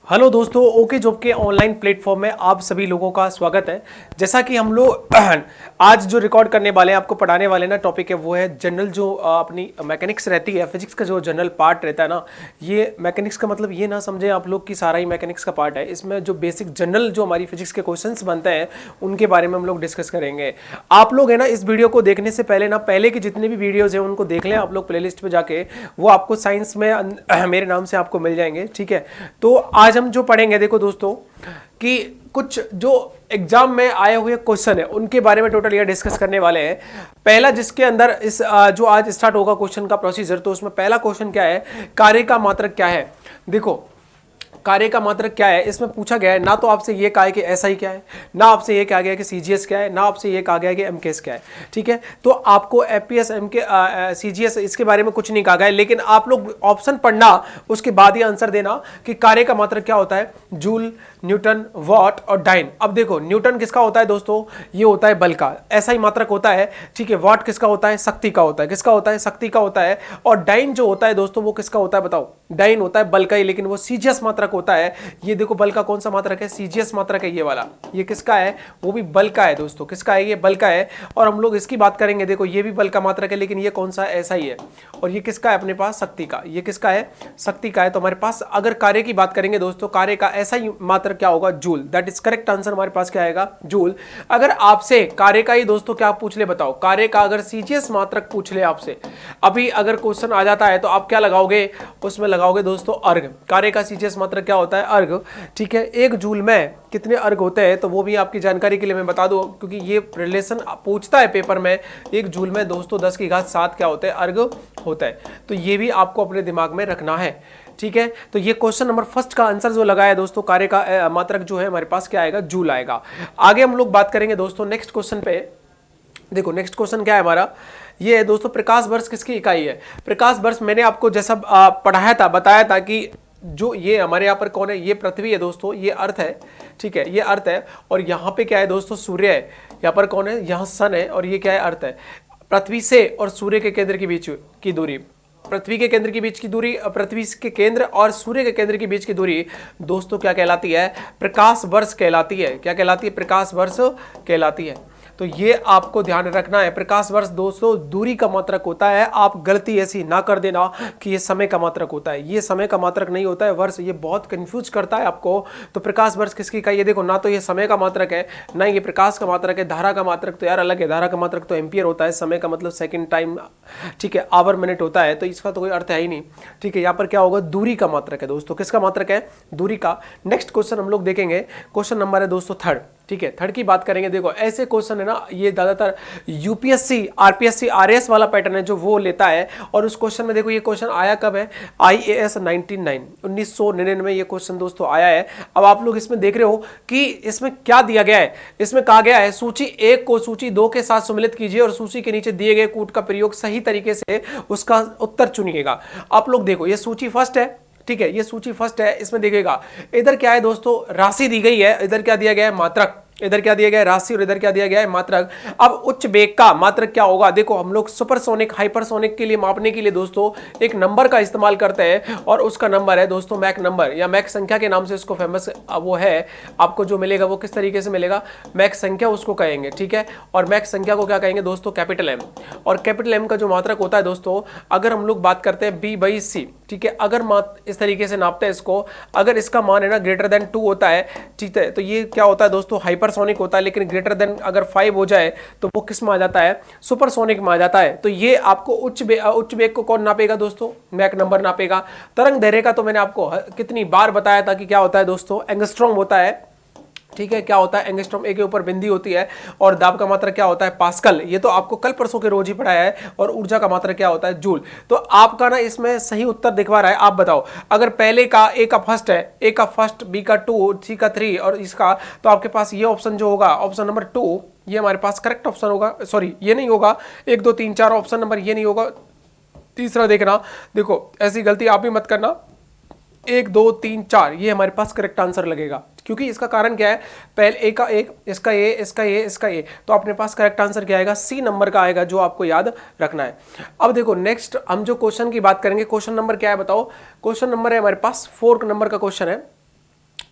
Hello दोस्तों, okay job के online platform में आप सभी लोगों का स्वागत है। जैसा कि हम लोग आज जो रिकॉर्ड करने वाले हैं, आपको पढ़ाने वाले ना टॉपिक है, वो है जनरल जो अपनी मैकेनिक्स रहती है, फिजिक्स का जो जनरल पार्ट रहता है ना। ये मैकेनिक्स का मतलब ये ना समझे आप लोग कि सारा ही मैकेनिक्स का पार्ट है। इसमें जो बेसिक जनरल जो हमारी फिजिक्स के क्वेश्चंस बनते हैं उनके बारे में हम लोग डिस्कस करेंगे। आप लोग है ना इस वीडियो को देखने से पहले ना पहले की जितने भी वीडियोज हैं उनको देख लें आप लोग प्लेलिस्ट पे जाके। वो आपको साइंस में मेरे नाम से आपको मिल जाएंगे, ठीक है। तो आज हम जो पढ़ेंगे, देखो दोस्तों, कि कुछ जो एग्जाम में आए हुए क्वेश्चन है उनके बारे में टोटल ये डिस्कस करने वाले हैं। पहला जिसके अंदर इस जो आज स्टार्ट होगा क्वेश्चन का प्रोसीजर, तो उसमें पहला क्वेश्चन क्या है, कार्य का मात्रक क्या है। देखो कार्य का मात्रक क्या है, इसमें पूछा गया है ना तो आपसे ये कहा है कि ऐसा ही क्या है, ना आपसे ये कहा गया है कि सीजीएस क्या है, ना आपसे ये कहा गया है कि एमकेएस क्या है, ठीक है। तो आपको एफपीएस एमके सीजीएस इसके बारे में कुछ नहीं कहा गया है, लेकिन आप लोग ऑप्शन पढ़ना, उसके बाद ही आंसर देना कि कार्य का मात्रक क्या होता है। जूल, न्यूटन, वॉट और डाइन। अब देखो न्यूटन किसका होता है दोस्तों, ये होता है बल का, ऐसा ही मात्रक होता है, ठीक है। वॉट किसका होता है, शक्ति का होता है, किसका होता है, शक्ति का होता है। और डाइन जो होता है दोस्तों वो किसका होता है बताओ, डाइन होता है बल का ही, लेकिन वो सीजीएस मात्रक होता है। ये देखो बल का कौन सा मात्रक है, सीजीएस मात्रक है ये वाला। ये किसका है, वो भी बल का है दोस्तों, किसका है, ये बल का है। और हम लोग इसकी बात करेंगे, देखो ये भी बल का मात्रक है, लेकिन ये कौन सा, ऐसा ही है। और ये किसका है अपने पास, शक्ति का। ये किसका है, शक्ति का है। तो हमारे पास अगर कार्य की बात करेंगे दोस्तों, कार्य का ऐसा ही मात्रक क्या होगा, joule. That is correct answer, हमारे पास क्या आएगा, जूल। अगर आपसे कार्य का ही दोस्तों क्या पूछ ले बताओ, कार्य का अगर सीजीएस मात्रक पूछ ले आपसे, अभी अगर क्वेश्चन आ जाता है तो आप क्या लगाओगे, उसमें लगाओगे दोस्तों अर्घ। कार्य का सीजीएस मात्रक क्या होता है, अर्घ, ठीक है। एक जूल में कितने अर्घ होते हैं, तो वो भी आपकी जानकारी के लिए मैं बता दूं, क्योंकि ये रिलेशन पूछता है पेपर में। एक जूल में दोस्तों 10 की घात 7 क्या होता है, अर्घ होता है। तो ये भी आपको अपने दिमाग में रखना है, ठीक है। तो ये क्वेश्चन नंबर फर्स्ट का आंसर जो लगाया है दोस्तों, कार्य का मात्रक जो है हमारे पास क्या आएगा, जूल आएगा। आगे हम लोग बात करेंगे दोस्तों नेक्स्ट क्वेश्चन पे। देखो नेक्स्ट क्वेश्चन क्या है हमारा, ये है दोस्तों, प्रकाश वर्ष किसकी इकाई है। प्रकाश वर्ष मैंने आपको जैसा पढ़ाया था, बताया था कि जो ये हमारे यहाँ पर कौन है, ये पृथ्वी है दोस्तों, ये अर्थ है, ठीक है, ये अर्थ है। और यहाँ पे क्या है दोस्तों, सूर्य है। यहाँ पर कौन है, यहाँ सन है, और ये क्या है, अर्थ है। पृथ्वी से और सूर्य के केंद्र के बीच की दूरी, पृथ्वी के केंद्र के बीच की दूरी, पृथ्वी के केंद्र और सूर्य के केंद्र के बीच की दूरी दोस्तों क्या कहलाती है, प्रकाश वर्ष कहलाती है। क्या कहलाती है, प्रकाश वर्ष कहलाती है। तो ये आपको ध्यान रखना है। प्रकाश वर्ष दोस्तों दूरी का मात्रक होता है। आप गलती ऐसी ना कर देना कि ये समय का मात्रक होता है, ये समय का मात्रक नहीं होता है, वर्ष। ये बहुत कंफ्यूज करता है आपको। तो प्रकाश वर्ष किसकी इकाई है, देखो ना तो ये समय का मात्रक है, ना ये प्रकाश का मात्रक है। धारा का मात्रक तो यार अलग है, धारा का मात्रक तो एम्पियर होता है, समय का मतलब सेकंड, टाइम, ठीक है, आवर, मिनट होता है। तो इसका तो कोई अर्थ है ही नहीं, ठीक है। यहाँ पर क्या होगा, दूरी का मात्रक है दोस्तों। किसका मात्रक है, दूरी का। नेक्स्ट क्वेश्चन हम लोग देखेंगे, क्वेश्चन नंबर है दोस्तों थर्ड, ठीक है। थर्ड की बात करेंगे। देखो ऐसे क्वेश्चन है ना, ये ज्यादातर यूपीएससी, आरपीएससी, आरएएस वाला पैटर्न है जो वो लेता है। और उस क्वेश्चन में देखो ये क्वेश्चन आया कब है, आईएएस 1999 ये क्वेश्चन दोस्तों आया है। अब आप लोग इसमें देख रहे हो कि इसमें क्या दिया गया है, इसमें कहा गया है सूची 1 को सूची 2 के साथ सम्मिलित कीजिए और सूची के नीचे दिए गए कूट का प्रयोग सही तरीके से उसका उत्तर चुनिएगा। आप लोग देखो ये सूची फर्स्ट है, ठीक है, ये सूची फर्स्ट है। इसमें देखिएगा इधर क्या है दोस्तों, राशि दी गई है, इधर क्या दिया गया है, मात्रक। इधर क्या दिया गया है, राशि, और इधर क्या दिया गया है, मात्रक। अब उच्च वेग का मात्रक क्या होगा, देखो हम लोग सुपरसोनिक, हाइपरसोनिक के लिए मापने के लिए दोस्तों एक नंबर का इस्तेमाल करते हैं, और उसका नंबर है दोस्तों मैक नंबर, या मैक संख्या के नाम से इसको फेमस वो है। आपको जो मिलेगा वो किस तरीके से मिलेगा, मैक संख्या उसको कहेंगे, ठीक है। और मैक संख्या को क्या कहेंगे दोस्तों, कैपिटल एम। और कैपिटल एम का जो मात्रक होता है दोस्तों, अगर हम लोग बात करते हैं B/C, ठीक है, अगर इस तरीके से नापते हैं इसको, अगर इसका मान है ना ग्रेटर देन 2 होता है, ठीक है, तो ये क्या होता है दोस्तों, हाइपरसोनिक होता है। लेकिन ग्रेटर देन अगर 5 हो जाए तो वो किस में आ जाता है, सुपरसोनिक में आ जाता है। तो ये आपको उच्च वेग को कौन नापेगा दोस्तों, मैक नंबर नापेगा। तरंग दैर्घ्य का तो मैंने आपको कितनी बार बताया था कि क्या होता है दोस्तों, एंगस्ट्रॉम होता है, ठीक है। क्या होता है, एंगस्ट्रॉम, ए के ऊपर बिंदी होती है। और दाब का मात्रक क्या होता है, पास्कल। ये तो आपको कल परसों के रोज ही पढ़ाया है। और ऊर्जा का मात्रक क्या होता है, जूल। तो आपका ना इसमें सही उत्तर दिखवा रहा है। आप बताओ, अगर पहले का ए का फर्स्ट है, ए का फर्स्ट, बी का 2, सी का 3 और इसका, तो आपके पास ये ऑप्शन जो होगा, ऑप्शन नंबर 2, ये हमारे पास करेक्ट ऑप्शन होगा। सॉरी ये नहीं होगा, 1 2 3 4 ऑप्शन नंबर ये नहीं होगा। तीसरा देखना, देखो ऐसी गलती आप भी मत करना, 1 2 3 4 ये हमारे पास करेक्ट आंसर लगेगा। क्योंकि इसका कारण क्या है, पहले ए का 1, इसका ए, इसका ए, इसका ए, तो अपने पास करेक्ट आंसर क्या आएगा, सी नंबर का आएगा, जो आपको याद रखना है। अब देखो नेक्स्ट हम जो क्वेश्चन की बात करेंगे, क्वेश्चन नंबर क्या है बताओ, क्वेश्चन नंबर है हमारे पास 4 नंबर का क्वेश्चन है।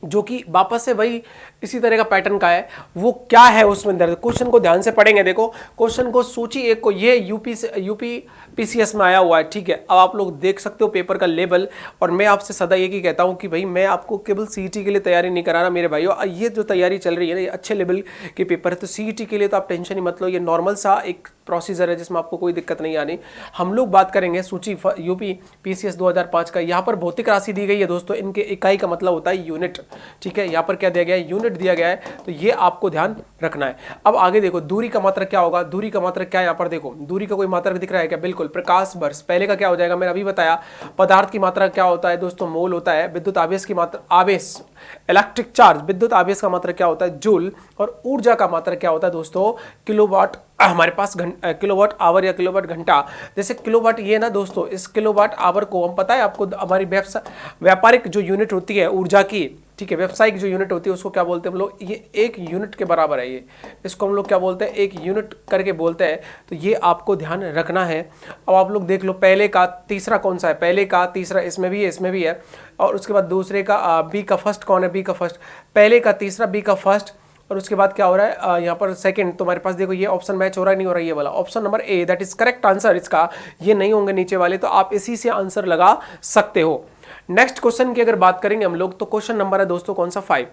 जो कि वापस से वही इसी तरह का पैटर्न का है, वो क्या है उसमें अंदर। क्वेश्चन को ध्यान से पढ़ेंगे। देखो क्वेश्चन को सूची एक को, ये यूपी पीसीएस में आया हुआ है, ठीक है। अब आप लोग देख सकते हो पेपर का लेवल, और मैं आपसे सदा ये ही कहता हूं कि भाई मैं आपको केवल सीईटी के लिए तैयारी नहीं करा रहा मेरे भाइयों। ये जो तैयारी चल रही है ना, ये अच्छे लेवल के पेपर है, तो सीईटी के लिए तो आप टेंशन ही मत लो, ये नॉर्मल सा एक प्रोसीजर है जिसमें आपको कोई दिक्कत नहीं आनी। हम लोग बात करेंगे सूची यूपी पीसीएस 2005 का। यहाँ पर भौतिक राशि दी गई है दोस्तों, इनके इकाई का मतलब होता है यूनिट, ठीक है। यहाँ पर क्या दिया गया है, यूनिट दिया गया है, तो ये आपको ध्यान रखना है। अब आगे देखो दूरी का मात्रक क्या होगा, दूरी का मात्रक क्या है, यहाँ पर देखो दूरी का कोई मात्रक दिख रहा है क्या, बिल्कुल प्रकाश वर्ष। पहले का क्या हो जाएगा, मैंने अभी बताया। पदार्थ की मात्रा क्या होता है दोस्तों, मोल होता है। विद्युत आवेश की मात्रा, आवेश इलेक्ट्रिक चार्ज, विद्युत आवेश का मात्रक क्या होता है, जूल। और ऊर्जा का मात्रक क्या होता है दोस्तों, किलोवाट। हमारे पास किलोवाट आवर या किलोवाट घंटा। जैसे किलोवाट ये ना दोस्तों, इस किलोवाट आवर को हम, पता है आपको, हमारी व्यापारिक जो यूनिट होती है ऊर्जा की, ठीक है, व्यावसायिक जो यूनिट होती है उसको क्या बोलते हैं हम लोग, ये एक यूनिट के बराबर है। ये इसको हम लोग क्या बोलते हैं, एक यूनिट करके बोलते हैं। तो ये आपको ध्यान रखना है। अब आप लोग देख लो पहले का तीसरा कौन सा है, पहले का तीसरा इसमें भी है, इसमें भी है। और उसके बाद दूसरे का बी का फर्स्ट कौन है, बी का फर्स्ट, पहले का तीसरा, बी का फर्स्ट। और उसके बाद क्या हो रहा है यहाँ पर सेकंड। तुम्हारे पास देखो ये ऑप्शन मैच हो रहा है, नहीं हो रहा है, ये वाला option number A that is correct answer इसका। ये नहीं होंगे नीचे वाले, तो आप इसी से आंसर लगा सकते हो। नेक्स्ट क्वेश्चन की अगर बात करेंगे हम लोग, तो क्वेश्चन नंबर है दोस्तों कौन सा, 5,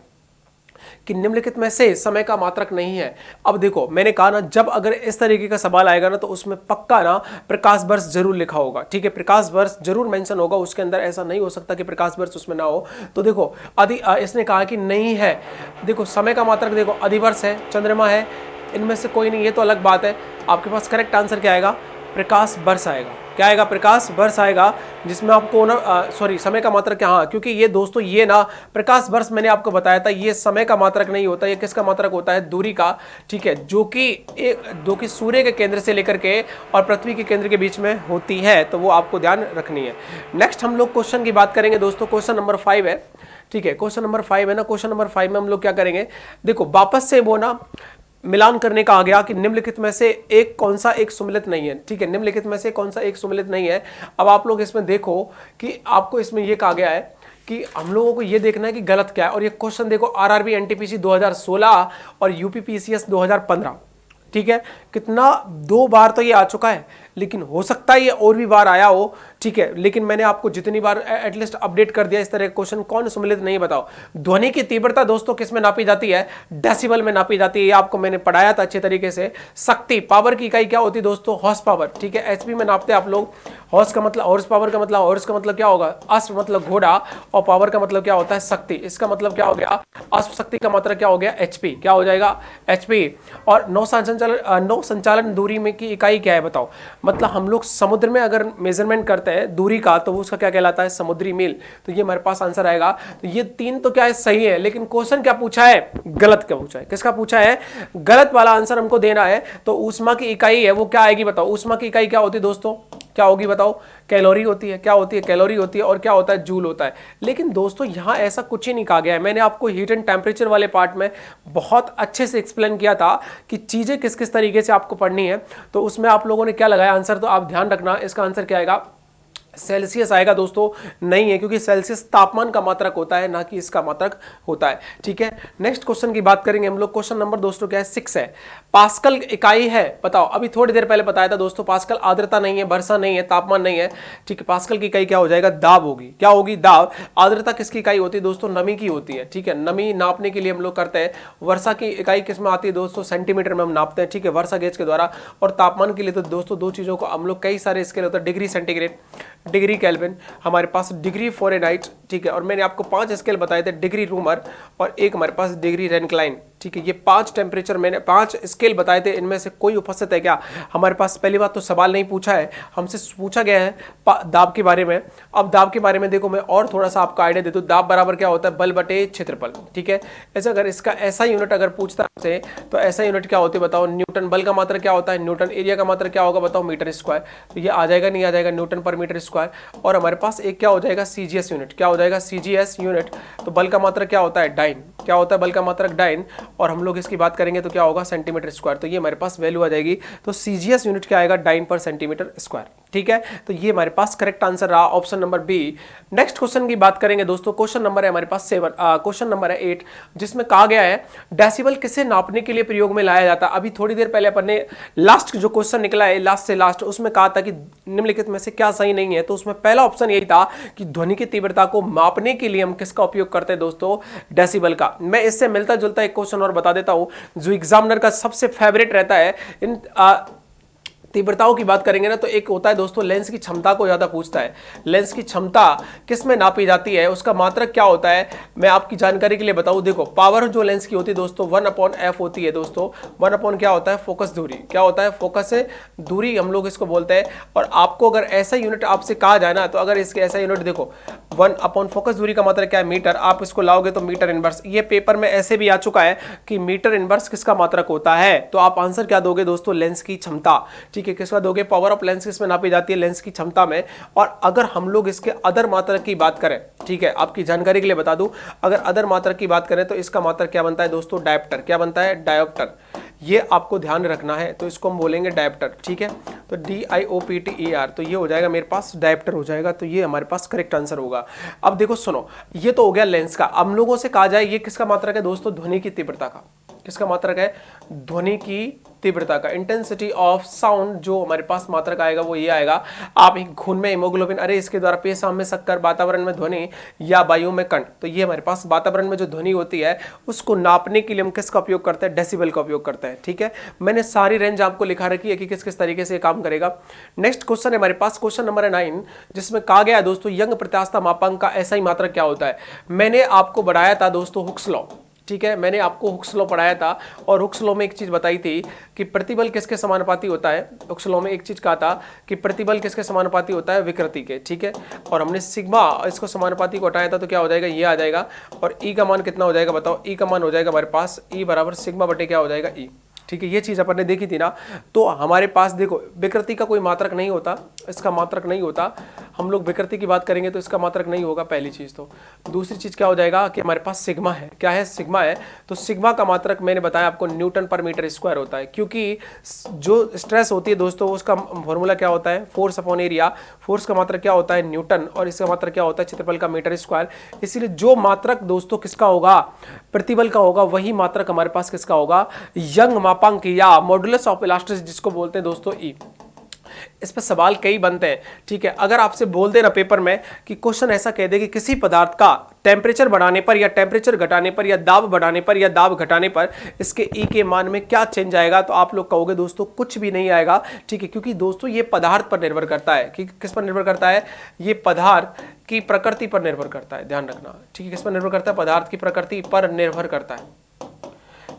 कि निम्नलिखित में से समय का मात्रक नहीं है। अब देखो मैंने कहा ना, जब अगर इस तरीके का सवाल आएगा ना, तो उसमें पक्का ना प्रकाश वर्ष जरूर लिखा होगा, ठीक है, प्रकाश वर्ष जरूर मेंशन होगा उसके अंदर। ऐसा नहीं हो सकता कि प्रकाश वर्ष उसमें ना हो। तो देखो इसने कहा कि नहीं है। देखो समय का मात्रक देखो, अधिवर्ष है, चंद्रमा है, इनमें से कोई नहीं, ये तो अलग बात है। आपके पास करेक्ट आंसर क्या आएगा, प्रकाश वर्ष आएगा। क्या आएगा, प्रकाश वर्ष आएगा, जिसमें आपको ना सॉरी समय का मात्रक क्या, हाँ, क्योंकि ये दोस्तों ये ना प्रकाश वर्ष मैंने आपको बताया था, ये समय का मात्रक नहीं होता, ये किसका मात्रक होता है, दूरी का, ठीक है, जो कि सूर्य के केंद्र से लेकर के और पृथ्वी के केंद्र के बीच में होती है। तो वो आपको ध्यान रखनी है। नेक्स्ट हम लोग क्वेश्चन की बात करेंगे दोस्तों, क्वेश्चन नंबर 5 है, ठीक है, क्वेश्चन नंबर 5 है ना। क्वेश्चन नंबर 5 में हम लोग क्या करेंगे, देखो वापस से वो ना मिलान करने का आ गया कि निम्नलिखित में से एक कौन सा एक सुमेलित नहीं है, ठीक है, निम्नलिखित में से कौन सा एक सुमेलित नहीं है। अब आप लोग इसमें देखो कि आपको इसमें यह कहा गया है कि हम लोगों को यह देखना है कि गलत क्या है। और ये क्वेश्चन देखो आरआरबी एनटीपीसी 2016 और यूपीपीसीएस 2015, ठीक है, कितना 2 बार तो ये आ चुका है, लेकिन हो सकता है ये और भी बार आया हो, ठीक है। लेकिन मैंने आपको जितनी बार एटलीस्ट अपडेट कर दिया इस तरह के क्वेश्चन, कौन सम्मिलित नहीं बताओ। ध्वनि की तीव्रता दोस्तों किस में नापी जाती है, डेसिबल में नापी जाती है। ये आपको मैंने पढ़ाया था अच्छे तरीके से। शक्ति, पावर की इकाई क्या होती है दोस्तों, हॉर्स पावर, ठीक है, एचपी में नापते हैं आप लोग। हॉर्स का मतलब, हॉर्स पावर का मतलब, हॉर्स का मतलब क्या होगा, अश्व मतलब घोड़ा, और पावर का मतलब क्या होता है, शक्ति। इसका मतलब क्या हो गया, अश्व शक्ति का मतलब क्या हो गया, एचपी, क्या हो जाएगा, एचपी। और नौ संचालन दूरी में की इकाई क्या है बताओ, मतलब हम लोग समुद्र में अगर मेजरमेंट करते हैं दूरी का, तो उसका क्या कहलाता है, समुद्री मील। तो ये हमारे पास आंसर आएगा। तो ये 3 तो क्या है, सही है, लेकिन क्वेश्चन क्या पूछा है, गलत क्या पूछा है, किसका पूछा है, गलत वाला आंसर हमको देना है। तो ऊष्मा की इकाई है वो क्या आएगी बताओ, ऊष्मा की इकाई क्या होती है दोस्तों, क्या होगी बताओ, कैलोरी होती है। क्या होती है, कैलोरी होती है। और क्या होता है, जूल होता है। लेकिन दोस्तों यहां ऐसा कुछ ही नहीं कहा गया है। मैंने आपको हीट एंड टेम्परेचर वाले पार्ट में बहुत अच्छे से एक्सप्लेन किया था कि चीजें किस किस तरीके से आपको पढ़नी है। तो उसमें आप लोगों ने क्या लगाया आंसर, तो आप ध्यान रखना, इसका आंसर क्या आएगा, सेल्सियस आएगा दोस्तों, नहीं है, क्योंकि सेल्सियस तापमान का मात्रक होता है, ना कि इसका मात्रक होता है, ठीक है। नेक्स्ट क्वेश्चन की बात करेंगे हम लोग। क्वेश्चन नंबर दोस्तों क्या है, 6 है। पास्कल इकाई है, बताओ, अभी थोड़ी देर पहले बताया था दोस्तों, पास्कल आर्द्रता नहीं है, वर्षा नहीं है, तापमान नहीं है, ठीक है। पास्कल की इकाई क्या हो जाएगा, दाब होगी। क्या होगी, दाब। आर्द्रता किसकी इकाई होती है दोस्तों, नमी की होती है, ठीक है। नमी नापने के लिए हम लोग करते हैं। वर्षा की इकाई किस में आती है दोस्तों, सेंटीमीटर में हम नापते हैं, ठीक है, वर्षा गेज के द्वारा। और तापमान के लिए तो दोस्तों 2 चीजों को हम लोग, कई सारे स्केल होता है, डिग्री सेंटीग्रेड, डिग्री केल्विन, हमारे पास डिग्री फ़ारेनहाइट, ठीक है। और मैंने आपको 5 स्केल बताए थे, डिग्री रूमर, और एक हमारे पास डिग्री रेनक्लाइन, ठीक है। ये 5 टेम्परेचर मैंने 5 स्केल बताए थे, इनमें से कोई उपस्थित है क्या हमारे पास। पहली बात तो सवाल नहीं पूछा है हमसे, पूछा गया है दाब के बारे में। अब दाब के बारे में देखो, मैं और थोड़ा सा आपको आइडिया दे दूं। दाब बराबर क्या होता है, बल बटे क्षेत्रफल, ठीक है। ऐसा अगर इसका ऐसा यूनिट अगर पूछता है हमसे, तो ऐसा यूनिट क्या होती है बताओ, न्यूटन। बल का मात्रा क्या होता है, न्यूटन। एरिया का मात्रा क्या होगा बताओ, मीटर स्क्वायर। तो ये आ जाएगा, नहीं आ जाएगा, न्यूटन पर मीटर स्क्वायर। और हमारे पास एक क्या हो जाएगा, सीजीएस यूनिट। क्या हो जाएगा, सीजीएस यूनिट। तो बल का मात्रा क्या होता है, डाइन। क्या होता है बल का मात्रक, डाइन। और हम लोग इसकी बात करेंगे तो क्या होगा सेंटीमीटर स्क्वायर, तो ये हमारे पास वैल्यू आ जाएगी। तो सीजीएस यूनिट क्या आएगा, डाइन पर सेंटीमीटर स्क्वायर। ठीक है, तो ये हमारे पास करेक्ट आंसर रहा option number B. Next question की बात करेंगे दोस्तों, क्वेश्चन नंबर है हमारे पास 7, क्वेश्चन नंबर है 8, जिसमें कहा गया है डेसिबल किसे नापने के लिए प्रयोग में लाया जाता है। अभी थोड़ी देर पहले अपन ने लास्ट जो क्वेश्चन निकला है लास्ट से लास्ट, उसमें कहा था कि निम्नलिखित में से क्या सही नहीं है, तो उसमें पहला ऑप्शन यही था कि ध्वनि की तीव्रता को मापने के लिए हम किसका उपयोग करते हैं दोस्तों, डेसिबल का। मैं इससे मिलता जुलता एक क्वेश्चन और बता देता हूं जो एग्जामिनर का सबसे फेवरेट रहता है इन तीव्रताओं की बात करेंगे ना, तो एक होता है दोस्तों लेंस की क्षमता को ज्यादा पूछता है। लेंस की क्षमता किस में नापी जाती है, उसका मात्रक क्या होता है, मैं आपकी जानकारी के लिए बताऊं। देखो पावर जो लेंस की होती है दोस्तों 1/f होती है दोस्तो। 1 क्या होता है, फोकस दूरी। क्या होता है, फोकस है दूरी, हम लोग इसको बोलते हैं। और आपको अगर ऐसा यूनिट आपसे कहा जाए ना, तो अगर इसके ऐसा यूनिट देखो 1 फोकस दूरी का मात्रक क्या है, मीटर। आप इसको लाओगे तो मीटर इनवर्स। ये पेपर में ऐसे भी आ चुका है कि मीटर इनवर्स किसका मात्रक होता है, तो आप आंसर क्या दोगे दोस्तों, लेंस की क्षमता। ठीक है, किसका दोगे, पावर ऑफ लेंस किसमें नापी जाती है, लेंस की क्षमता में। और अगर हम लोग इसके अदर मात्रक की बात करें, ठीक है, आपकी जानकारी के लिए बता दूं, अगर अदर मात्रक की बात करें तो इसका मात्रक क्या बनता है दोस्तों, डायोप्टर। क्या बनता है, डायोप्टर। ये आपको ध्यान रखना है, तो इसको हम बोलेंगे डायोप्टर। ठीक है, तो DIOPTER, तो ये हो जाएगा मेरे पास डायोप्टर हो जाएगा, तो ये हमारे पास करेक्ट आंसर होगा। अब देखो सुनो, ये तो हो गया लेंस का। हम लोगों से कहा जाए ये किसका मात्रक है दोस्तों, ध्वनि की तीव्रता का। किसका मात्रक है, ध्वनि की तीव्रता का। इंटेंसिटी ऑफ साउंड जो हमारे पास मात्रक आएगा वो ये आएगा। आप खून में हीमोग्लोबिन, अरे इसके द्वारा पेशाब में शक्कर, वातावरण में ध्वनि या वायु में कण। तो ये हमारे पास वातावरण में जो ध्वनि होती है उसको नापने के लिए हम किसका उपयोग करते हैं, डेसिबल का उपयोग करते हैं। ठीक है, मैंने सारी रेंज आपको लिखा रखी है कि किस किस तरीके से काम करेगा। नेक्स्ट क्वेश्चन है हमारे पास, क्वेश्चन नंबर 9, जिसमें कहा गया है दोस्तों यंग प्रत्यास्थता मापांक का ऐसा ही मात्रक क्या होता है। मैंने आपको बढ़ाया था दोस्तों हुक्स लॉ। ठीक है, मैंने आपको हुक्स लॉ पढ़ाया था, और हुक्स लॉ में एक चीज बताई थी कि प्रतिबल किसके समानुपाती होता है। हुक्स लॉ में एक चीज कहा था कि प्रतिबल किसके समानुपाती होता है, विकृति के। ठीक है, और हमने सिग्मा इसको समानुपाती को हटाया था, तो क्या हो जाएगा, ये आ जाएगा। और ई का मान कितना हो जाएगा बताओ, ई का मान हो जाएगा हमारे पास ई बराबर सिग्मा बटे क्या हो जाएगा, ई। ठीक है, ये चीज अपन ने देखी थी ना। तो हमारे पास देखो विकृति का कोई मात्रक नहीं होता, इसका मात्रक नहीं होता। हम लोग विकृति की बात करेंगे तो इसका मात्रक नहीं होगा, पहली चीज। तो दूसरी चीज क्या हो जाएगा कि हमारे पास सिग्मा है। क्या है, सिग्मा है। तो सिग्मा का मात्रक मैंने बताया आपको न्यूटन पर मीटर स्क्वायर होता है, क्योंकि जो स्ट्रेस होती है दोस्तों उसका फॉर्मूला क्या होता है, फोर्स अपॉन एरिया। फोर्स का मात्रक क्या होता है, न्यूटन, और इसका मात्रक क्या होता है, क्षेत्रफल का मीटर स्क्वायर। इसीलिए जो मात्रक दोस्तों किसका होगा, प्रतिबल का होगा, वही मात्रक हमारे पास किसका होगा, यंग मापांक या मॉडुलस ऑफ इलास्टिसिटी जिसको बोलते हैं दोस्तों ई। इस पर सवाल कई बनते हैं। ठीक है, अगर आपसे बोल देना पेपर में कि क्वेश्चन ऐसा कह दे कि किसी पदार्थ का टेम्परेचर बढ़ाने पर या टेम्परेचर घटाने पर या दाब बढ़ाने पर या दाब घटाने पर इसके ई के मान में क्या चेंज आएगा, तो आप लोग कहोगे दोस्तों कुछ भी नहीं आएगा। ठीक है, क्योंकि दोस्तों ये पदार्थ पर निर्भर करता है। कि किस पर निर्भर करता है, ये पदार्थ की प्रकृति पर निर्भर करता है, ध्यान रखना। ठीक है, किस पर निर्भर करता है, पदार्थ की प्रकृति पर निर्भर करता है।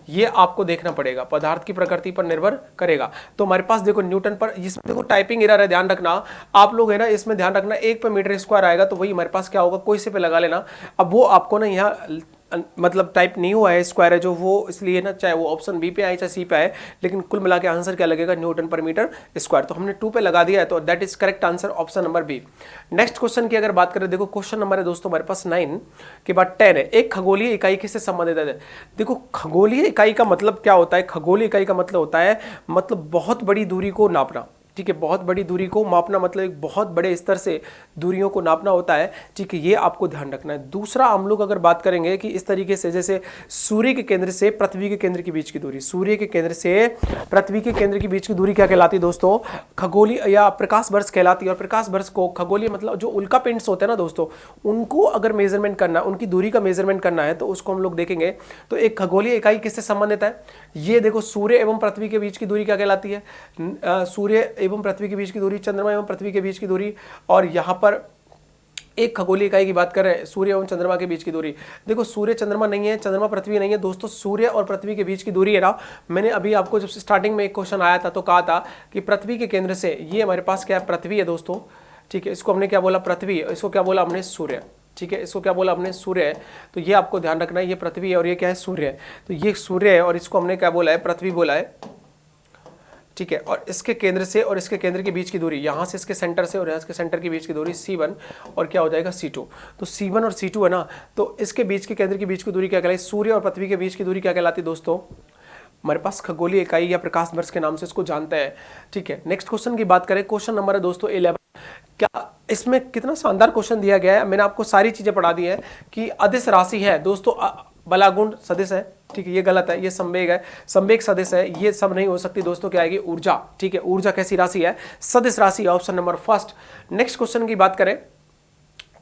ये आपको देखना पड़ेगा, पदार्थ की प्रकृति पर निर्भर करेगा। तो हमारे पास देखो न्यूटन पर, इसमें देखो टाइपिंग एरर है, ध्यान रखना आप लोग है ना, इसमें ध्यान रखना 1 पे मीटर स्क्वायर आएगा, तो वही हमारे पास क्या होगा, कोई से पे लगा लेना। अब वो आपको ना यहाँ मतलब टाइप नहीं हुआ है, स्क्वायर है जो, वो इसलिए ना, चाहे वो ऑप्शन बी पे आए चाहे सी पे आए, लेकिन कुल मिला के आंसर क्या लगेगा, न्यूटन पर मीटर स्क्वायर। तो हमने 2 पे लगा दिया है, तो that is correct answer option number B. Next question की अगर बात करें, देखो क्वेश्चन नंबर है दोस्तों हमारे पास 9 के बाद 10 है। एक खगोलीय इकाई किससे संबंधित है। देखो खगोलीय इकाई का मतलब क्या होता है, खगोलीय इकाई का मतलब होता है मतलब बहुत बड़ी दूरी को नापना। ठीक है, बहुत बड़ी दूरी को मापना मतलब एक बहुत बड़े स्तर से दूरियों को नापना होता है। ठीक है, ये आपको ध्यान रखना है। दूसरा हम लोग अगर बात करेंगे कि इस तरीके से, जैसे सूर्य के केंद्र से पृथ्वी के केंद्र के बीच की दूरी, सूर्य के केंद्र से पृथ्वी के केंद्र के बीच की दूरी क्या कहलाती है दोस्तों, खगोलीय या प्रकाश वर्ष कहलाती है। और प्रकाश वर्ष को खगोलीय मतलब जो उल्का पिंड्स होते हैं ना दोस्तों, उनको अगर मेजरमेंट करना, उनकी दूरी का मेजरमेंट करना है, तो उसको हम लोग देखेंगे। तो एक खगोलीय इकाई किससे संबंधित है, ये देखो सूर्य एवं पृथ्वी के बीच की दूरी क्या कहलाती है, सूर्य एवं पृथ्वी के बीच की दूरी, चंद्रमा एवं पृथ्वी के बीच की दूरी। और यहां पर एक खगोलीय इकाई की बात करें, सूर्य एवं चंद्रमा के बीच की दूरी। देखो सूर्य चंद्रमा नहीं है, चंद्रमा पृथ्वी नहीं है दोस्तों, सूर्य और पृथ्वी के बीच की दूरी है ना। मैंने अभी आपको जब स्टार्टिंग में एक क्वेश्चन आया था तो कहा था कि पृथ्वी के केंद्र से, ये हमारे पास क्या है, पृथ्वी है दोस्तों। ठीक है, इसको हमने क्या बोला, पृथ्वी, इसको क्या बोला हमने, सूर्य। ठीक है, इसको क्या बोला हमने, सूर्य है। तो ये आपको ध्यान रखना है, ये पृथ्वी है और ये क्या है, सूर्य है। तो ये सूर्य है और इसको हमने क्या बोला है, पृथ्वी बोला है। ठीक है, और इसके केंद्र से और इसके केंद्र के बीच की दूरी, यहाँ से इसके सेंटर से और यहाँ इसके सेंटर के बीच की दूरी C1 और क्या हो जाएगा C2। तो C1 और C2 है ना, तो इसके बीच के केंद्र के बीच की दूरी क्या कहलाती है, सूर्य और पृथ्वी के बीच की दूरी क्या कहलाती है दोस्तों, हमारे पास खगोलीय इकाई या प्रकाश वर्ष के नाम से इसको जानते हैं। ठीक है, नेक्स्ट क्वेश्चन की बात करें, क्वेश्चन नंबर है दोस्तों 11। क्या इसमें कितना शानदार क्वेश्चन दिया गया है, मैंने आपको सारी चीजें पढ़ा दी है कि अदिश राशि है दोस्तों, बलागुण सदिश है, ठीक है, ये गलत है, ये संवेग है, संवेग सदिश है, ये सब नहीं हो सकती दोस्तों, क्या आएगी, ऊर्जा। ठीक है, ऊर्जा कैसी राशि है, सदिश राशि, option number first. Next question की बात करें,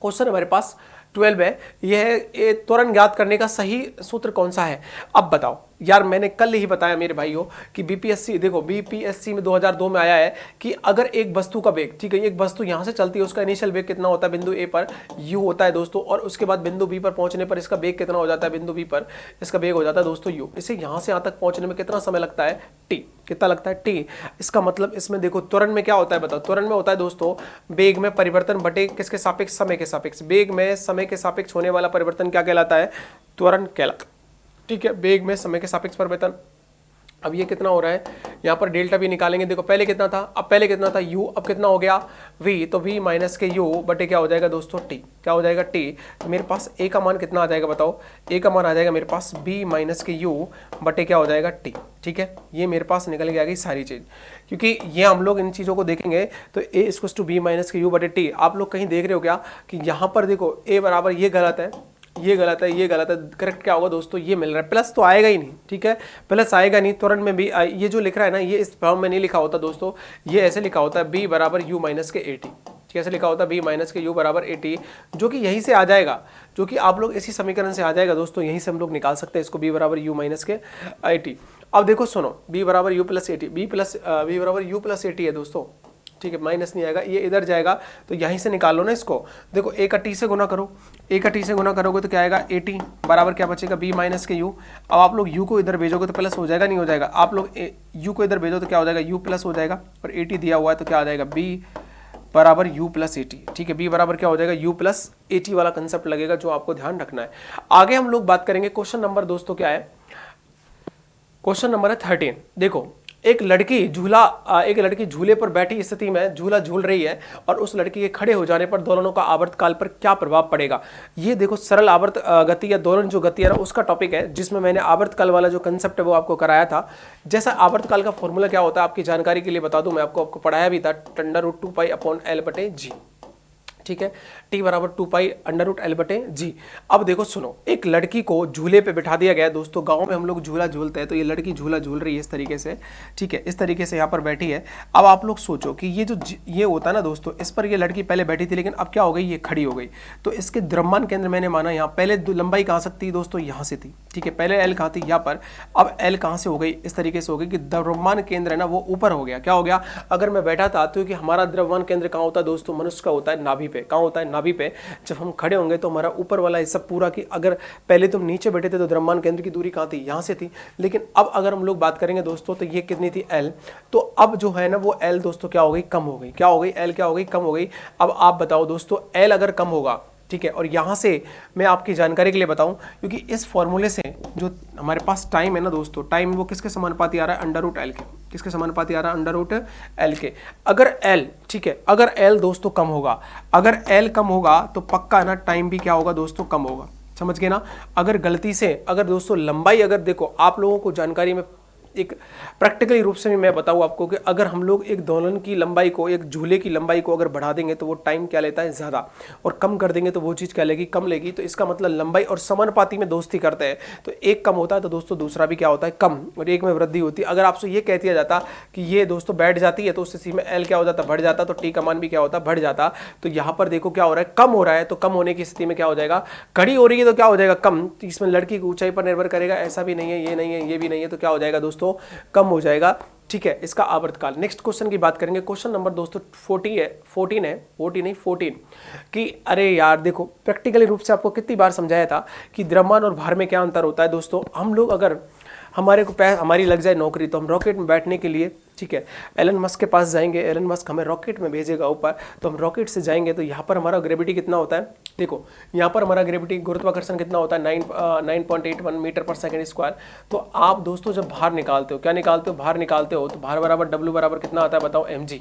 क्वेश्चन हमारे पास 12 है, यह है त्वरण ज्ञात करने का सही सूत्र कौन सा है। अब बताओ यार, मैंने कल ही बताया मेरे भाइयों कि बीपीएससी, देखो बीपीएससी में 2002 में आया है कि अगर एक वस्तु का वेग, ठीक है, एक वस्तु यहां से चलती है, उसका इनिशियल वेग कितना होता है बिंदु ए पर, u होता है दोस्तों, और उसके बाद बिंदु बी पर पहुंचने पर इसका वेग कितना हो जाता है, बिंदु बी पर इसका वेग हो जाता है दोस्तों u। इसे यहां से यहां तक पहुंचने में कितना समय लगता है, t। कितना लगता है, t। इसका मतलब इसमें देखो त्वरण में क्या होता है बताओ, त्वरण में होता है दोस्तों वेग में परिवर्तन बटे किसके सापेक्ष, समय के सापेक्ष। वेग में समय के सापेक्ष होने वाला परिवर्तन क्या कहलाता है, त्वरण कहलाता है। ठीक है, वेग में समय के सापेक्ष परिवर्तन। अब ये कितना हो रहा है, यहाँ पर डेल्टा भी निकालेंगे, देखो पहले कितना था, अब पहले कितना था u, अब कितना हो गया v, तो v माइनस के u बटे क्या हो जाएगा दोस्तों t, क्या हो जाएगा t। तो मेरे पास a का मान कितना आ जाएगा बताओ, a का मान आ जाएगा मेरे पास b माइनस के u बटे क्या हो जाएगा t। ठीक है, ये मेरे पास निकल के आ गई सारी चीज, क्योंकि ये हम लोग इन चीज़ों को देखेंगे तो a equals to b minus के u बटे t। आप लोग कहीं देख रहे हो क्या कि यहाँ पर देखो a बराबर, ये गलत है, ये गलत है, ये गलत है, करेक्ट क्या होगा दोस्तों, ये मिल रहा है, प्लस तो आएगा ही नहीं। ठीक है, प्लस आएगा नहीं, त्वरण में भी ये जो लिख रहा है ना, ये इस फॉर्म में नहीं लिखा होता दोस्तों, ये ऐसे लिखा होता है b बराबर u माइनस के 80। कैसे लिखा होता है, b माइनस के u बराबर 80, जो कि यहीं से आ जाएगा, जो कि आप लोग इसी समीकरण से आ जाएगा दोस्तों, यहीं से हम लोग निकाल सकते हैं इसको, b बराबर u माइनस के 80। अब देखो सुनो, b बराबर u प्लस 80, b बराबर u प्लस 80 है दोस्तों। ठीक है, माइनस नहीं आएगा, ये इधर जाएगा, तो यहीं से निकाल लो ना इसको। देखो a का t से गुना करो, a का t से गुना करोगे तो क्या आएगा 80 बराबर क्या बचेगा b माइनस के u। अब आप लोग u को इधर भेजोगे तो प्लस हो जाएगा, नहीं हो जाएगा, आप लोग u को इधर भेजो तो क्या हो जाएगा u प्लस हो जाएगा, और 80 दिया हुआ है तो क्या आ जाएगा b बराबर u प्लस 80। ठीक है, b बराबर क्या हो जाएगा u प्लस 80 वाला कंसेप्ट लगेगा, जो आपको ध्यान रखना है। आगे हम लोग बात करेंगे, क्वेश्चन नंबर दोस्तों क्या है, क्वेश्चन नंबर है 13। देखो एक लड़की झूले पर बैठी स्थिति में झूला झूल रही है, और उस लड़की के खड़े हो जाने पर दोलनों का आवर्तकाल पर क्या प्रभाव पड़ेगा। ये देखो सरल आवर्त गति या दोलन जो गति है उसका टॉपिक है, जिसमें मैंने आवर्तकाल वाला जो कंसेप्ट है वो आपको कराया था। जैसा आवर्तकाल का फॉर्मूला क्या होता है आपकी जानकारी के लिए बता दूं, मैं आपको पढ़ाया भी था, √2π/L/G। ठीक है, t बराबर 2π√L/G। अब देखो सुनो, एक लड़की को झूले पे बिठा दिया गया है दोस्तों, गांव में हम लोग झूला झूलते हैं, तो ये लड़की झूला झूल रही है इस तरीके से। ठीक है, इस तरीके से यहाँ पर बैठी है। अब आप लोग सोचो कि ये होता है ना दोस्तों, इस पर ये लड़की पहले बैठी थी, लेकिन अब क्या हो गई, ये खड़ी हो गई। तो इसके द्रव्यमान केंद्र मैंने माना यहाँ, पहले लंबाई कहाँ से थी दोस्तों, यहाँ से थी। ठीक है, पहले L कहाँ थी, यहाँ पर, अब L कहाँ से हो गई, इस तरीके से हो गई कि द्रव्यमान केंद्र है ना वो ऊपर हो गया। क्या हो गया, अगर मैं बैठा था तो कि हमारा द्रव्यमान केंद्र कहाँ होता है दोस्तों, मनुष्य का होता है नाभि पे। कहाँ होता है, नाभि पे। जब हम खड़े होंगे तो हमारा ऊपर वाला हिस्सा पूरा, कि अगर पहले तुम नीचे बैठे थे तो द्रव्यमान केंद्र की दूरी कहाँ थी, यहाँ से थी, लेकिन अब अगर हम लोग बात करेंगे दोस्तों तो ये कितनी थी L, तो अब जो है ना वो L दोस्तों क्या हो गई, कम हो गई। क्या हो गई, L क्या हो गई, कम हो गई। अब आप बताओ दोस्तों, L अगर कम होगा, ठीक है, और यहाँ से मैं आपकी जानकारी के लिए बताऊं, क्योंकि इस फॉर्मूले से जो हमारे पास टाइम है ना दोस्तों, टाइम वो किसके समानुपाती आ रहा है, √L के। किसके समानुपाती आ रहा है, √L के। अगर L, ठीक है, अगर L दोस्तों कम होगा, अगर L कम होगा तो पक्का ना टाइम भी क्या होगा दोस्तों, कम होगा। समझ गए ना। अगर गलती से, अगर दोस्तों लंबाई, अगर देखो आप लोगों को जानकारी में एक प्रैक्टिकली रूप से भी मैं बताऊं आपको कि अगर हम लोग एक दोलन की लंबाई को, एक झूले की लंबाई को अगर बढ़ा देंगे तो वो टाइम क्या लेता है, ज़्यादा, और कम कर देंगे तो वो चीज़ क्या लेगी, कम लेगी। तो इसका मतलब लंबाई और समानुपाती में दोस्ती करते हैं, तो एक कम होता है तो दोस्तों दूसरा भी क्या होता है, कम, और एक में वृद्धि होती है। अगर आपसे ये कह दिया जाता कि ये दोस्तों बैठ जाती है तो उस स्थिति में L क्या हो जाता, बढ़ जाता, तो T का मान भी क्या होता, बढ़ जाता। तो यहाँ पर देखो क्या हो रहा है, कम हो रहा है, तो कम होने की स्थिति में क्या हो जाएगा, खड़ी हो रही है तो क्या हो जाएगा, कम। इसमें लड़की की ऊंचाई पर निर्भर करेगा, ऐसा भी नहीं है, ये नहीं है, ये भी नहीं है, तो क्या हो जाएगा दोस्तों, कम हो जाएगा। ठीक है, इसका आवर्तकाल। नेक्स्ट क्वेश्चन की बात करेंगे, क्वेश्चन नंबर दोस्तों 14 कि अरे यार देखो प्रैक्टिकली रूप से आपको कितनी बार समझाया था कि द्रव्यमान और भार में क्या अंतर होता है दोस्तों। हम हमारे को हमारी लग जाए नौकरी, तो हम रॉकेट में बैठने के लिए, ठीक है, एलन मस्क के पास जाएंगे, एलन मस्क हमें रॉकेट में भेजेगा ऊपर, तो हम रॉकेट से जाएंगे। तो यहाँ पर हमारा ग्रेविटी कितना होता है, देखो यहाँ पर हमारा ग्रेविटी गुरुत्वाकर्षण कितना होता है 9.81 मीटर पर सेकंड स्क्वायर। तो आप दोस्तों जब भार निकालते हो, क्या निकालते हो, भार निकालते हो, तो भार बराबर W बराबर कितना आता है बताओ, mg।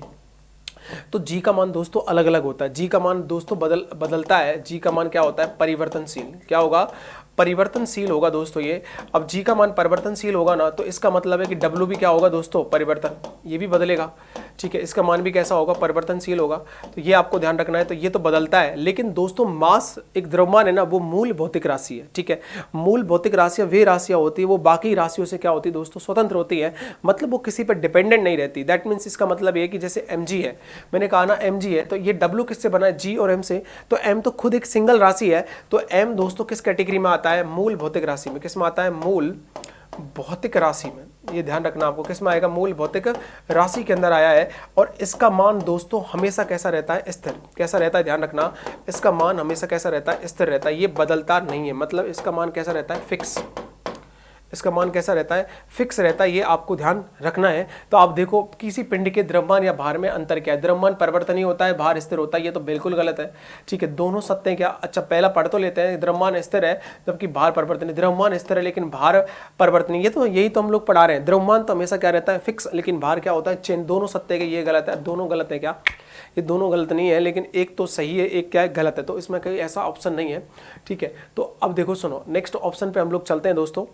तो जी का मान दोस्तों अलग अलग होता है, जी का मान दोस्तों बदलता है। जी का मान क्या होता है, परिवर्तनशील, क्या होगा, परिवर्तनशील होगा दोस्तों ये। अब जी का मान परिवर्तनशील होगा ना, तो इसका मतलब है कि डब्ल्यू भी क्या होगा दोस्तों, परिवर्तन, ये भी बदलेगा, ठीक है, इसका मान भी कैसा होगा, परिवर्तनशील होगा। तो ये आपको ध्यान रखना है। तो ये तो बदलता है, लेकिन दोस्तों मास एक द्रव्यमान है ना, वो मूल भौतिक राशि है, ठीक है। मूल भौतिक राशियां वे राशियां होती है, वो बाकी राशियों से क्या होती है दोस्तों, स्वतंत्र होती है, मतलब वो किसी पर डिपेंडेंट नहीं रहती। दैट मीन्स इसका मतलब ये कि जैसे mg है, मैंने कहा ना mg है, तो ये w किससे बना है, g और m से। तो m तो खुद एक सिंगल राशि है, तो m दोस्तों किस कैटेगरी में आता है, मूल भौतिक राशि में। किस में आता है, मूल भौतिक राशि में। ये ध्यान रखना आपको, किस में आएगा, मूल भौतिक राशि के अंदर आया है। और इसका मान दोस्तों हमेशा कैसा रहता है, स्थिर। कैसा रहता है, ध्यान रखना, इसका मान हमेशा कैसा रहता है, स्थिर रहता है, ये बदलता नहीं है। मतलब इसका मान कैसा रहता है, फिक्स। इसका मान कैसा रहता है, फिक्स रहता है, ये आपको ध्यान रखना है। तो आप देखो किसी पिंड के द्रव्यमान या भार में अंतर क्या है, द्रव्यमान परिवर्तनीय होता है, भार स्थिर होता है, ये तो बिल्कुल गलत है, ठीक है। दोनों सत्य क्या, अच्छा पहला पढ़ तो लेते हैं, द्रव्यमान स्थिर है जबकि भार परिवर्तनीय, द्रव्यमान स्थिर है लेकिन भार परिवर्तनीय, ये तो यही तो हम लोग पढ़ा रहे हैं। द्रव्यमान तो हमेशा क्या रहता है, फिक्स, लेकिन भार क्या होता है, चेंज। दोनों सत्य के, ये गलत है, दोनों गलत है क्या, ये दोनों गलत नहीं है, लेकिन एक तो सही है, एक क्या है, गलत है। तो इसमें कोई ऐसा ऑप्शन नहीं है, ठीक है। तो अब देखो सुनो, नेक्स्ट ऑप्शन पे हम लोग चलते हैं दोस्तों,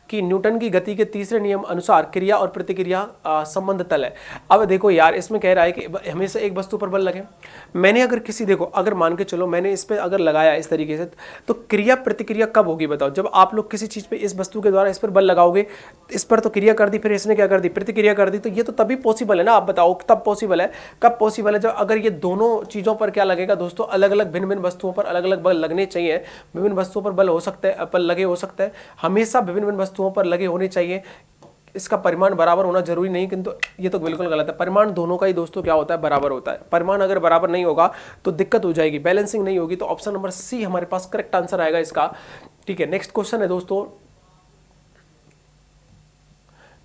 कि न्यूटन की गति के तीसरे नियम अनुसार क्रिया और प्रतिक्रिया संबंध तल है। अब देखो यार, इसमें कह रहा है कि हमेशा एक वस्तु पर बल लगे। मैंने अगर किसी, देखो अगर मान के चलो मैंने इस पे अगर लगाया इस तरीके से, तो क्रिया प्रतिक्रिया कब होगी बताओ, जब आप लोग किसी चीज पे इस वस्तु के द्वारा इस पर बल लगाओगे, इस पर तो क्रिया कर दी, फिर इसने क्या कर दी, प्रतिक्रिया कर दी। तो ये तो तभी पॉसिबल है ना, आप बताओ तब पॉसिबल है, कब पॉसिबल है, जब अगर ये दोनों चीजों पर क्या लगेगा दोस्तों, अलग अलग भिन्न भिन्न वस्तुओं पर अलग अलग बल लगने चाहिए। विभिन्न वस्तुओं पर बल हो सकते हैं, बल लगे हो सकते हैं, हमेशा विभिन्न भिन्न वस्तुओं पर लगे होने चाहिए। इसका परिमाण बराबर होना जरूरी नहीं, किंतु ये तो बिल्कुल गलत है। परिमाण दोनों का ही दोस्तों क्या होता है, बराबर होता है। परिमाण अगर बराबर नहीं होगा तो दिक्कत हो जाएगी, बैलेंसिंग नहीं होगी। तो ऑप्शन नंबर सी हमारे पास करेक्ट आंसर आएगा इसका, ठीक है। नेक्स्ट क्वेश्चन है दोस्तों,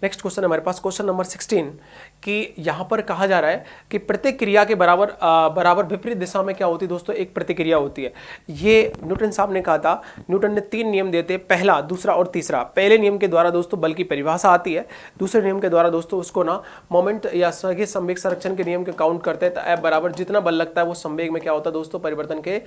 नेक्स्ट क्वेश्चन है हमारे पास क्वेश्चन नंबर 16, कि यहां पर कहा जा रहा है कि प्रत्येक क्रिया के बराबर विपरीत दिशा में क्या होती है दोस्तों, एक प्रतिक्रिया होती है। ये न्यूटन साहब ने कहा था, न्यूटन ने 3 नियम देते, पहला, दूसरा और तीसरा। पहले नियम के द्वारा दोस्तों बल की परिभाषा आती है, दूसरे नियम के द्वारा दोस्तों उसको ना मोमेंट या स्थगित संवेग संरक्षण के नियम के काउंट करते हैं। तो F बराबर जितना बल लगता है वो संवेग में क्या होता है दोस्तों, परिवर्तन के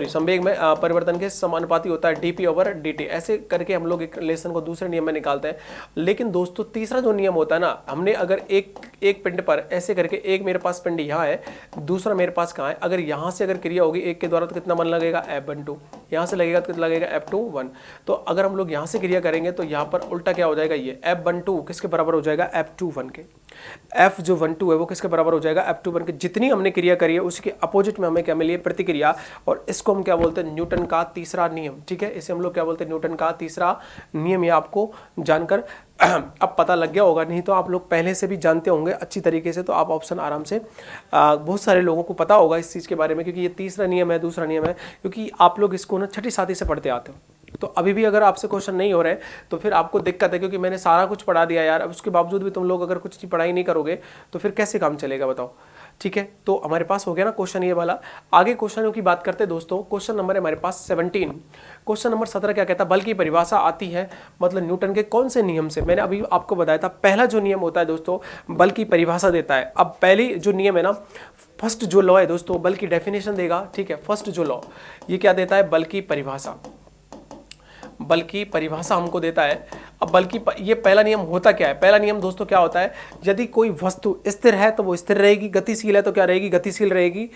संवेग में परिवर्तन के समानुपाती होता है, dp/dt। ऐसे करके हम लोग एक रिलेशन को दूसरे नियम में निकालते हैं। लेकिन दोस्तों तीसरा जो नियम होता है ना, हमने अगर एक पिंड पर ऐसे करके, एक मेरे पास पिंड यहाँ है, दूसरा मेरे पास कहाँ है, अगर यहाँ से अगर क्रिया होगी एक के द्वारा तो कितना बल लगेगा, F12, यहाँ से लगेगा तो कितना लगेगा, F21। तो अगर हम लोग यहाँ से क्रिया करेंगे तो यहाँ पर उल्टा क्या हो जाएगा, ये F12 किसके बराबर हो जाएगा, F21 के। F जो 12 है वो किसके बराबर हो जाएगा, F21 के। जितनी हमने क्रिया करी है उसके अपोजिट में हमें क्या मिली है, प्रतिक्रिया। और इसको हम क्या बोलते हैं, न्यूटन का तीसरा नियम, ठीक है। इसे हम लोग क्या बोलते हैं, न्यूटन का तीसरा नियम। ये आपको जानकर अब पता लग गया होगा, नहीं तो आप लोग पहले से भी जानते होंगे अच्छी तरीके से। तो आप ऑप्शन आराम से, बहुत सारे लोगों को पता होगा इस चीज़ के बारे में, क्योंकि ये तीसरा नियम है, दूसरा नियम है, क्योंकि आप लोग इसको ना छठी साथी से पढ़ते आते हो। तो अभी भी अगर आपसे क्वेश्चन नहीं हो रहे तो फिर आपको दिक्कत है, क्योंकि मैंने सारा कुछ पढ़ा दिया यार। अब उसके बावजूद भी तुम लोग अगर कुछ पढ़ाई नहीं करोगे तो फिर कैसे काम चलेगा बताओ, ठीक है। तो हमारे पास हो गया ना क्वेश्चन ये वाला। आगे क्वेश्चनों की बात करते हैं दोस्तों। क्वेश्चन नंबर है हमारे पास 17। क्वेश्चन नंबर 17 क्या कहता है, बल की परिभाषा आती है मतलब न्यूटन के कौन से नियम से। मैंने अभी आपको बताया था, पहला जो नियम होता है दोस्तों बल की परिभाषा देता है। अब पहली जो नियम है ना, फर्स्ट जो लॉ है दोस्तों, बल की डेफिनेशन देगा, ठीक है। फर्स्ट जो लॉ ये क्या देता है, बल की परिभाषा, बल की परिभाषा हमको देता है। अब बल की ये पहला नियम होता क्या है, पहला नियम दोस्तों क्या होता है, यदि कोई वस्तु स्थिर है तो वो स्थिर रहेगी, गतिशील है तो क्या रहेगी, गतिशील रहेगी,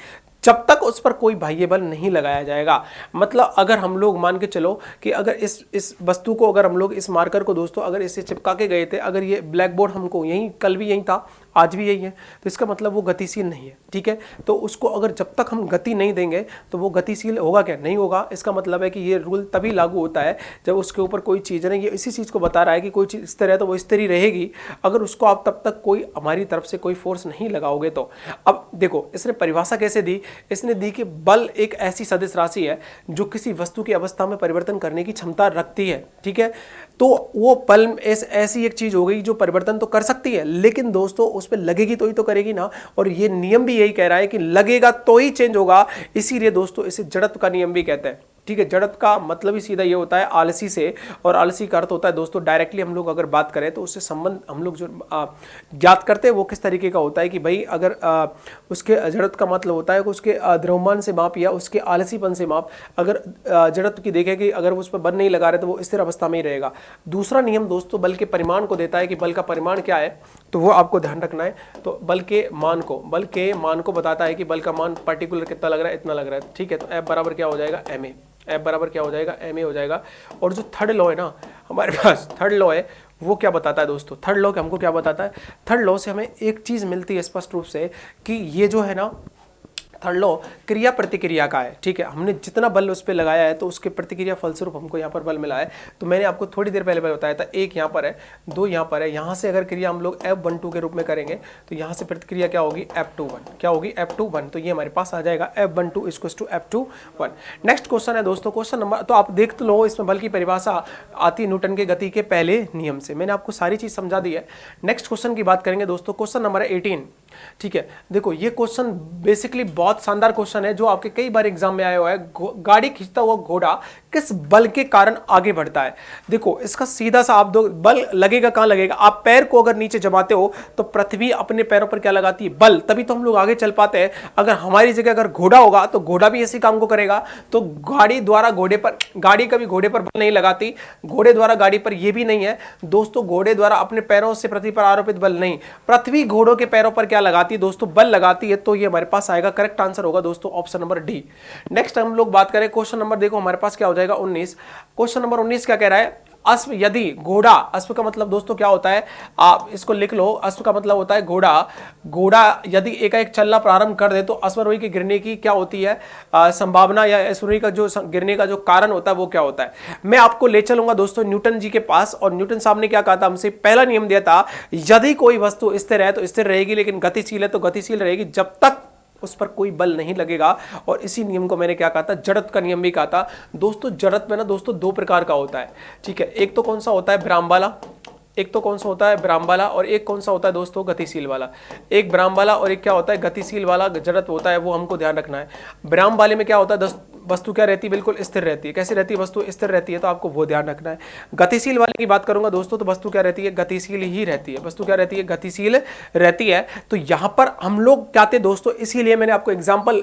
जब तक उस पर कोई बाह्य बल नहीं लगाया जाएगा। मतलब अगर हम लोग मान के चलो कि अगर इस वस्तु को, अगर हम लोग इस मार्कर को दोस्तों अगर इसे चिपका के गए थे, अगर ये ब्लैक बोर्ड हमको यहीं, कल भी यहीं था, आज भी यही है, तो इसका मतलब वो गतिशील नहीं है, ठीक है। तो उसको अगर जब तक हम गति नहीं देंगे तो वो गतिशील होगा क्या, नहीं होगा। इसका मतलब है कि ये रूल तभी लागू होता है जब उसके ऊपर कोई चीज़ है, ये इसी चीज़ को बता रहा है कि कोई चीज़ स्थिर है तो वो स्थिर ही रहेगी, अगर उसको आप तब तक कोई हमारी तरफ से कोई फोर्स नहीं लगाओगे तो। अब देखो इसने परिभाषा कैसे दी इसने दी कि बल एक ऐसी सदिश राशि है जो किसी वस्तु की अवस्था में परिवर्तन करने की क्षमता रखती है। ठीक है, तो वो बल ऐसी एक चीज हो गई जो परिवर्तन तो कर सकती है, लेकिन दोस्तों उस पर लगेगी तो ही तो करेगी ना, और ये नियम भी यही कह रहा है कि लगेगा तो ही चेंज होगा, इसीलिए दोस्तों इसे जड़त्व का नियम भी कहते हैं। ठीक है, जड़त्व का मतलब ही सीधा ये होता है आलसी से, और आलसी का अर्थ होता है दोस्तों डायरेक्टली हम लोग अगर बात करें तो उससे संबंध हम लोग जो ज्ञात करते हैं वो किस तरीके का होता है कि भाई अगर उसके जड़त्व का मतलब होता है कि उसके द्रव्यमान से माप या उसके आलसीपन से माप, अगर जड़त्व की देखें कि अगर उस पर बल नहीं लगा रहे तो वो स्थिर अवस्था में ही रहेगा। दूसरा नियम दोस्तों बल के परिमाण को देता है कि बल का परिमाण क्या है, तो वो आपको ध्यान रखना है। तो बल के मान को बताता है कि बल का मान पर्टिकुलर कितना लग रहा है, इतना लग रहा है। ठीक है, तो F बराबर क्या हो जाएगा, ma। F बराबर क्या हो जाएगा, ma हो जाएगा। और जो थर्ड लॉ है ना हमारे पास, थर्ड लॉ है वो क्या बताता है दोस्तों, थर्ड लॉ हमको क्या बताता है, थर्ड लॉ से हमें एक चीज मिलती है स्पष्ट रूप से कि ये जो है ना थर्ड लॉ क्रिया प्रतिक्रिया का है। ठीक है, हमने जितना बल उस पर लगाया है तो उसके प्रतिक्रिया फलस्वरूप हमको यहाँ पर बल मिला है। तो मैंने आपको थोड़ी देर पहले बताया था, एक यहाँ पर है, दो यहाँ पर है, यहाँ से अगर क्रिया हम लोग F12 के रूप में करेंगे तो यहाँ से प्रतिक्रिया क्या होगी, F21। क्या होगी, F21। तो ये हमारे पास आ जाएगा F12 = F21। नेक्स्ट क्वेश्चन है दोस्तों, क्वेश्चन नंबर, तो आप देख तो लो इसमें बल की परिभाषा आती है न्यूटन के गति के पहले नियम से, मैंने आपको सारी चीज समझा दी है। नेक्स्ट क्वेश्चन की बात करेंगे दोस्तों, क्वेश्चन नंबर 18। ठीक है, देखो ये क्वेश्चन बेसिकली बहुत शानदार क्वेश्चन है जो आपके कई बार एग्जाम में आया हुआ है। गाड़ी खींचता हुआ घोड़ा किस बल के कारण आगे बढ़ता है। देखो इसका सीधा सा आप दो, बल लगेगा कहां लगेगा, आप पैर को अगर नीचे जमाते हो तो पृथ्वी अपने पैरों पर क्या लगाती है, बल, तभी तो हम लोग आगे चल पाते हैं। अगर हमारी जगह अगर घोड़ा होगा तो घोड़ा भी इसी काम को करेगा। तो गाड़ी द्वारा घोड़े पर, गाड़ी कभी घोड़े पर बल नहीं लगाती, घोड़े द्वारा गाड़ी पर, यह भी नहीं है दोस्तों घोड़े द्वारा अपने पैरों से पृथ्वी पर आरोपित बल नहीं, पृथ्वी घोड़ों के पैरों पर क्या लगाती है दोस्तों, बल लगाती है। तो ये हमारे पास आएगा, करेक्ट आंसर होगा दोस्तों ऑप्शन नंबर डी। नेक्स्ट हम लोग बात करें क्वेश्चन नंबर, देखो हमारे पास क्या हो जाएगा 19। क्वेश्चन नंबर 19 क्या कह रहा है, अश्व यदि घोड़ा, अश्व का मतलब दोस्तों क्या होता है, आप इसको लिख लो, अश्व का मतलब होता है घोड़ा। घोड़ा यदि एकाएक चलना प्रारंभ कर दे तो अश्वारोही के गिरने की क्या होती है संभावना, या अश्वारोही का जो गिरने का जो कारण होता है वो क्या होता है। मैं आपको ले चलूंगा दोस्तों न्यूटन जी के पास, और न्यूटन साहब ने क्या कहा था हमसे, पहला नियम दिया था, यदि कोई वस्तु स्थिर है तो स्थिर रहेगी, लेकिन गतिशील है तो गतिशील रहेगी जब तक उस पर कोई बल नहीं लगेगा। और इसी नियम को मैंने क्या कहा था, जड़त्व का नियम भी कहा था दोस्तों। जड़त्व में ना दोस्तों दो प्रकार का होता है। ठीक है, एक तो कौन सा होता है, ब्राह्म वाला, एक तो कौन सा होता है ब्राह्म वाला, और एक कौन सा होता है दोस्तों, गतिशील वाला। एक ब्राह्म वाला और एक क्या होता है, गतिशील वाला जड़त्व होता है, वो हमको ध्यान रखना है। ब्राह्म वाले में क्या होता है, वस्तु क्या रहती है, बिल्कुल स्थिर रहती है। कैसी रहती है, वस्तु स्थिर रहती है, तो आपको वो ध्यान रखना है। गतिशील वाले की बात करूंगा दोस्तों, तो वस्तु क्या रहती है, गतिशील ही रहती है, वस्तु क्या रहती है, गतिशील रहती है। तो यहां पर हम लोग क्या थे दोस्तों, इसीलिए मैंने आपको एग्जाम्पल,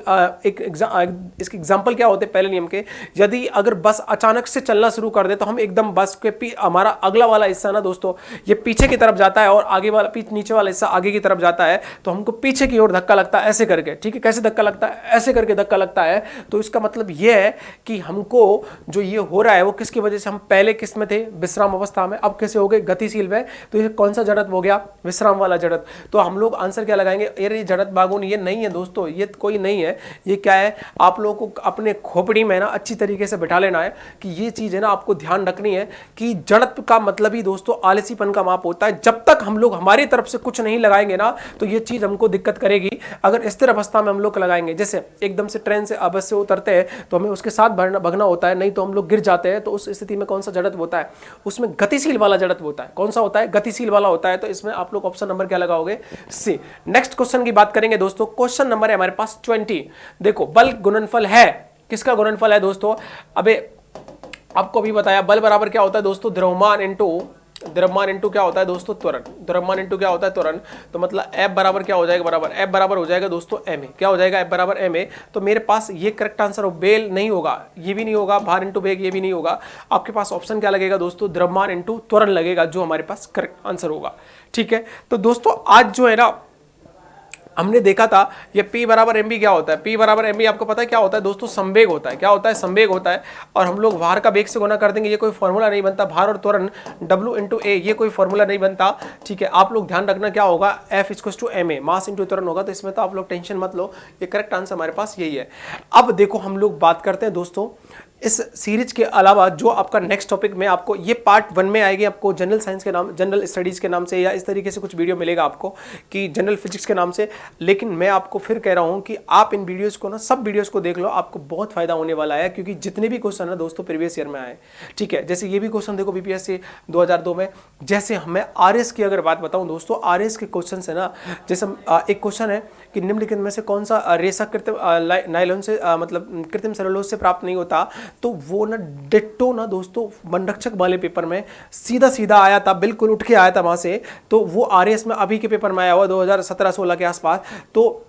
इसके एग्जाम्पल क्या होते हैं पहले नियम के, यदि अगर बस अचानक से चलना शुरू कर दे तो हम एकदम बस के हमारा अगला वाला हिस्सा ना दोस्तों ये पीछे की तरफ जाता है, और आगे वाला नीचे वाला हिस्सा आगे की तरफ जाता है, तो हमको पीछे की ओर धक्का लगता है ऐसे करके। ठीक है, कैसे धक्का लगता है, ऐसे करके धक्का लगता है। तो इसका मतलब यह है कि हमको जो ये हो रहा है वो किसकी वजह से, हम पहले किस में थे, विश्राम अवस्था में, अब कैसे हो गए, गतिशील में। तो ये कौन सा जड़त्व हो गया, विश्राम वाला जड़त्व। तो हम लोग आंसर क्या लगाएंगे, ये जड़त्व बागुन, ये नहीं है दोस्तों, ये कोई नहीं है। ये क्या है, आप लोगों को अपने खोपड़ी में ना अच्छी तरीके से बिठा लेना है कि ये चीज है ना आपको ध्यान रखनी है कि जड़त्व का मतलब ही दोस्तों आलसीपन का माप होता है। जब तक हम लोग हमारी तरफ से कुछ नहीं लगाएंगे ना तो ये चीज हमको दिक्कत करेगी। अगर स्थिर अवस्था में हम लोग लगाएंगे, जैसे एकदम से ट्रेन से बस से उतरते हैं तो हमें उसके साथ भगना होता है, नहीं तो हम लोग गिर जाते हैं। तो उस स्थिति में कौन सा जड़त्व होता है, उसमें गतिशील वाला जड़त्व होता है। कौन सा होता है, गतिशील वाला होता है। तो इसमें आप लोग ऑप्शन नंबर क्या लगाओगे, सी। नेक्स्ट क्वेश्चन की बात करेंगे दोस्तों, क्वेश्चन नंबर है हमारे पास 20। देखो बल गुणनफल है, किसका गुणनफल है दोस्तों, अबे आपको भी बताया, बल बराबर क्या होता है दोस्तों, द्रव्यमान इंटू क्या होता है दोस्तों, त्वरण। द्रव्यमान इंटू क्या होता है, त्वरण। तो मतलब F बराबर क्या हो जाएगा, बराबर F बराबर हो जाएगा दोस्तों ma। क्या हो जाएगा, F बराबर ma। तो मेरे पास ये करेक्ट आंसर हो, बेल नहीं होगा, ये भी नहीं होगा, भार इंटू वेग ये भी नहीं होगा। आपके पास ऑप्शन क्या लगेगा दोस्तों, द्रव्यमान इंटू त्वरण लगेगा, जो हमारे पास करेक्ट आंसर होगा। ठीक है, तो दोस्तों आज जो है ना हमने देखा था ये P बराबर mb क्या होता है, P बराबर mb आपको पता है क्या होता है दोस्तों, संवेग होता है। क्या होता है, संवेग होता है। और हम लोग भार का वेग से गुना कर देंगे, ये कोई फॉर्मूला नहीं बनता। भार और त्वरण W इंटू a, ये कोई फॉर्मूला नहीं बनता। ठीक है, आप लोग ध्यान रखना क्या होगा, F equals to ma, mass into त्वरण होगा। तो इसमें तो आप लोग टेंशन मत लो, ये करेक्ट आंसर हमारे पास यही है। अब देखो हम लोग बात करते हैं दोस्तों इस सीरीज के अलावा जो आपका नेक्स्ट टॉपिक में आपको ये पार्ट 1 में आएगी, आपको जनरल साइंस के नाम, जनरल स्टडीज़ के नाम से या इस तरीके से कुछ वीडियो मिलेगा आपको कि जनरल फिजिक्स के नाम से। लेकिन मैं आपको फिर कह रहा हूँ कि आप इन वीडियोज़ को ना, सब वीडियोज़ को देख लो, आपको बहुत फायदा होने वाला है। क्योंकि जितने भी क्वेश्चन है दोस्तों प्रीवियस ईयर में आए, ठीक है, जैसे ये भी क्वेश्चन देखो बीपीएससी 2002 में। जैसे मैं आरएस की अगर बात बताऊं दोस्तों, आरएस के क्वेश्चन है ना, जैसे एक क्वेश्चन है कि निम्नलिखित में से कौन सा रेशा कृत्रिम नायलॉन से मतलब कृत्रिम सेलुलोज से प्राप्त नहीं होता, तो वो ना डिट्टो ना दोस्तों वनरक्षक वाले पेपर में सीधा सीधा आया था, बिल्कुल उठ के आया था वहां से। तो वो आरएस में अभी के पेपर में आया हुआ 2017-16 के आसपास। तो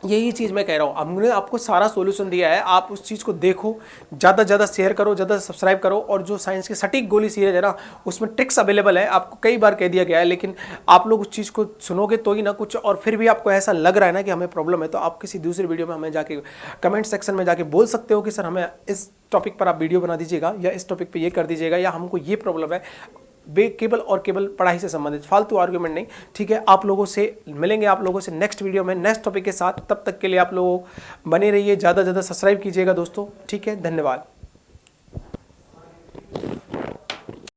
यही चीज़ मैं कह रहा हूँ, हमने आपको सारा सॉल्यूशन दिया है, आप उस चीज़ को देखो, ज़्यादा से ज़्यादा शेयर करो, ज़्यादा सब्सक्राइब करो। और जो साइंस की सटीक गोली सीरीज है ना, उसमें ट्रिक्स अवेलेबल है, आपको कई बार कह दिया गया है, लेकिन आप लोग उस चीज़ को सुनोगे तो ही ना कुछ। और फिर भी आपको ऐसा लग रहा है ना कि हमें प्रॉब्लम है, तो आप किसी दूसरी वीडियो में हमें जाके कमेंट सेक्शन में जाके बोल सकते हो कि सर हमें इस टॉपिक पर आप वीडियो बना दीजिएगा, या इस टॉपिक पर ये कर दीजिएगा, या हमको ये प्रॉब्लम है। केवल और केवल पढ़ाई से संबंधित, फालतू आर्गुमेंट नहीं, ठीक है। आप लोगों से मिलेंगे, आप लोगों से नेक्स्ट वीडियो में नेक्स्ट टॉपिक के साथ। तब तक के लिए आप लोग बने रहिए, ज़्यादा से ज़्यादा सब्सक्राइब कीजिएगा दोस्तों, ठीक है। धन्यवाद।